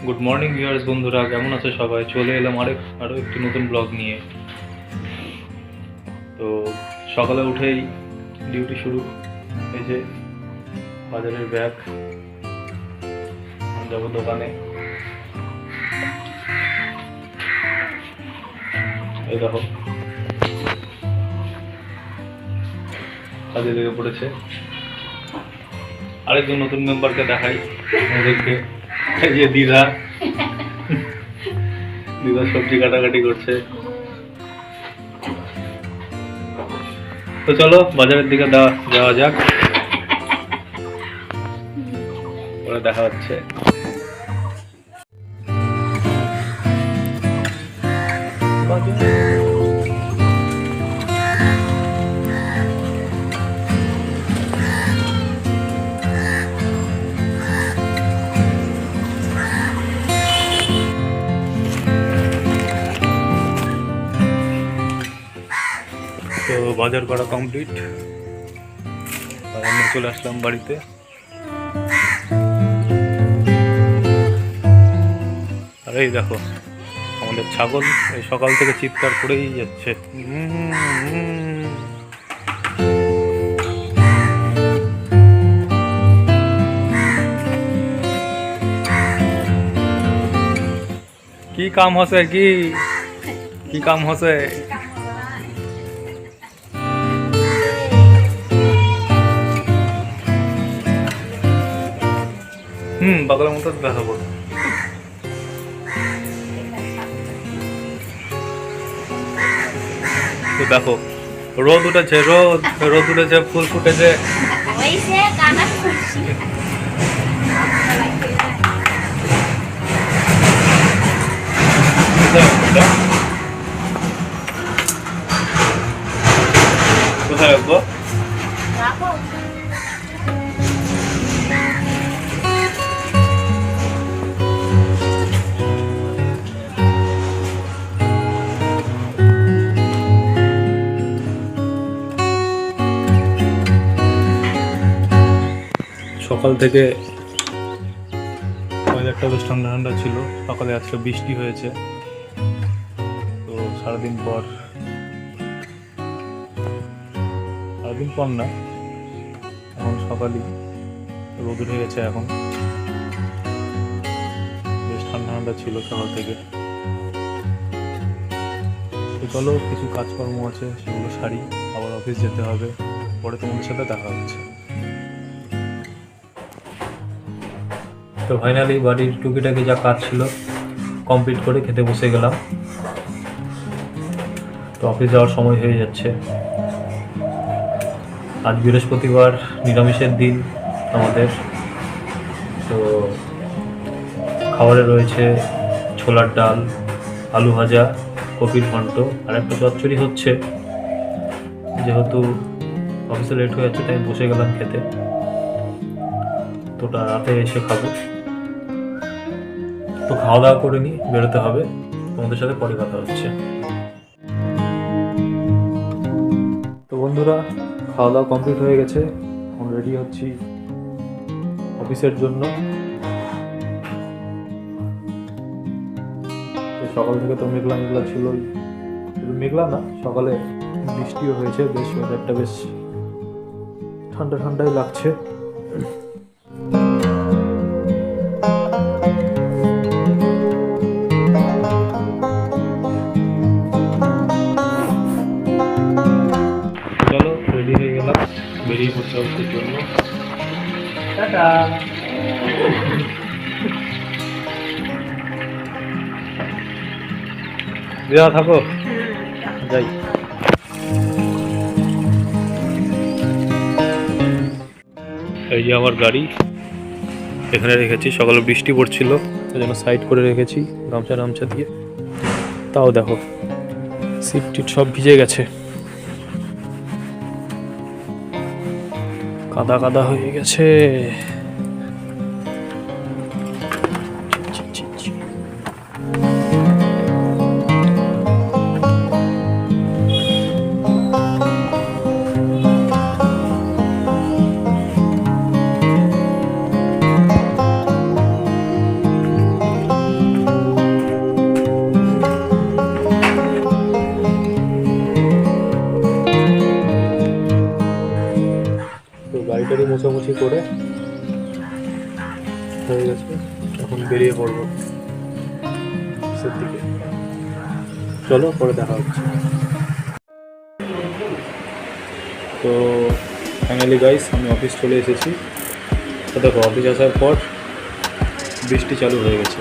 Good morning viewers বন্ধুরা, কেমন আছে সবাই? চলে এলাম আরও একটি নতুন ব্লগ নিয়ে। তো সকালে উঠেই ডিউটি শুরু। এই যে বাজারের ব্যাগ, যাবো দোকানে। এই দেখো কাজে লেগে পড়েছে। আরেকজন নতুন মেম্বারকে দেখাই আমাদেরকে। এই যে দিদা সবজি কাটাকাটি করছে। তো চলো বাজারের দিকে যাওয়া যাক, পরে দেখা হচ্ছে। তো বাজার করা কমপ্লিট, আমরা চলে আসলাম বাড়িতে। আর এই দেখো আমাদের ছাগল এই সকাল থেকে চিৎকার করেই যাচ্ছে। কি কাম হচ্ছে? কি কাম হচ্ছে? পাগলের মতো দেখাবো। তো দেখো রোদ উঠেছে, রোদ উঠেছে, ফুল ফুটেছে। কোথায় রাখবো? সকাল থেকে ওয়েদারটা বেশ ঠান্ডা ঠান্ডা ছিল। সকালে আজকে বৃষ্টি হয়েছে। তো সারাদিন পর না, এখন সকালই রোদ উঠে গেছে। এখন বেশ ঠান্ডা ঠান্ডা ছিল সকাল থেকে। তো চলো কিছু কাজকর্ম আছে সেগুলো সারি, আবার অফিস যেতে হবে। পরে তোমাদের সাথে দেখা হচ্ছে। তো ফাইনালি বাড়ির টুকিটাকি যা কাজ ছিল কমপ্লিট করে খেতে বসে গেলাম। তো অফিস যাওয়ার সময় হয়ে যাচ্ছে। আজ বৃহস্পতিবার, নিরামিষের দিন আমাদের। তো খাবারে রয়েছে ছোলার ডাল, আলু ভাজা, কপির ঘন্ট আর একটা চচ্চড়ি হচ্ছে। যেহেতু অফিসে লেট হয়ে যাচ্ছে তাই বসে গেলাম খেতে। তো রাতে এসে খাবো। তো খাওয়া দাওয়া করে নিই, বেরোতে হবে। তোমাদের সাথে পরে কথা হচ্ছে। তো বন্ধুরা, খাওয়া দাওয়া কমপ্লিট হয়ে গেছে। এখন রেডি হচ্ছি অফিসের জন্য। সকাল থেকে তো মেঘলা ছিল, শুধু মেঘলা না, সকালে বৃষ্টিও হয়েছে। বেশ ওয়েদারটা বেশ ঠান্ডা ঠান্ডাই লাগছে। চলো রেডি হয়ে গেলাম, বেরিয়ে পড়তে অফিসের জন্য। টাটা। দেওয়া থাকো, যাই। এই যে আমার গাড়ি এখানে রেখেছি। সকালে বৃষ্টি পড়ছিল সেই জন্য সাইড করে রেখেছি গামছা দিয়ে। তাও দেখো সিট টিট সব ভিজে গেছে, কাদা কাদা হয়ে গেছে। মোছামুছি করে হয়ে গেছে, এখন বেরিয়ে পড়বো অফিসের দিকে। চলো পরে দেখা হচ্ছে। তো ফাইনালি গাইস আমি অফিস চলে এসেছি। তো দেখো অফিস আসার পর বৃষ্টি চালু হয়ে গেছে।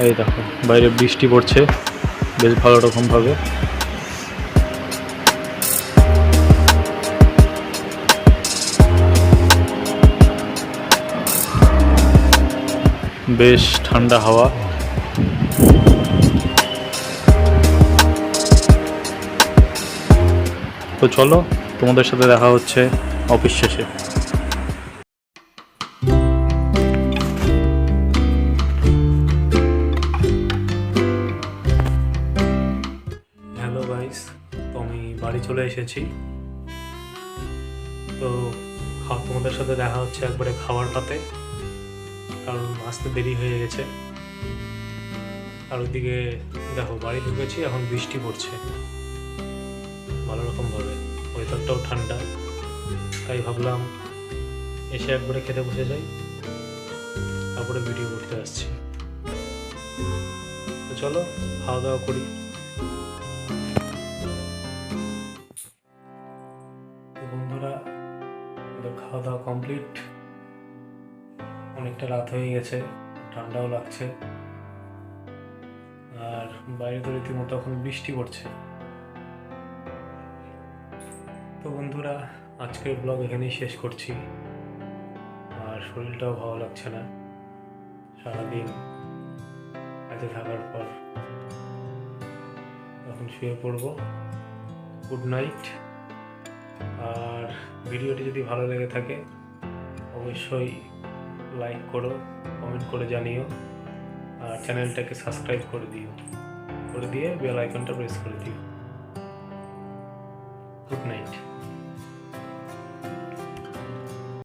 এই দেখো বাইরে বৃষ্টি পড়ছে বেশ ভালো রকমভাবে। বেশ ঠান্ডা হাওয়া। তো চলো তোমাদের সাথে দেখা হচ্ছে অফিস শেষে। হ্যালো গাইস, তো আমি বাড়ি চলে এসেছি। তো তোমাদের সাথে দেখা হচ্ছে একবারে খাওয়ার পাতে, কারণ আসতে দেরি হয়ে গেছে। আর ওইদিকে দেখো বাড়ি ঢুকেছি, এখন বৃষ্টি পড়ছে ভালো রকমভাবে, ওয়েদারটাও ঠান্ডা। তাই ভাবলাম এসে একবারে খেতে বসে যাই, তারপরে ভিডিও করতে আসছি। তো চলো খাওয়া দাওয়া করি। তো বন্ধুরা আমাদের খাওয়া দাওয়া কমপ্লিট। অনেকটা রাত হয়ে গেছে, ঠান্ডাও লাগছে, আর বাইরে তো রীতিমতো এখন বৃষ্টি পড়ছে। তো বন্ধুরা আজকের ব্লগ এখানেই শেষ করছি। আর শরীরটাও ভালো লাগছে না সারাদিন কাজে থাকার পর। এখন শুয়ে পড়বো। Good night. আর ভিডিওটি যদি ভালো লেগে থাকে অবশ্যই লাইক করো, কমেন্ট করে জানিও, আর চ্যানেলটাকে সাবস্ক্রাইব করে দিয়ে বেল আইকনটা প্রেস করে দিও। Good night.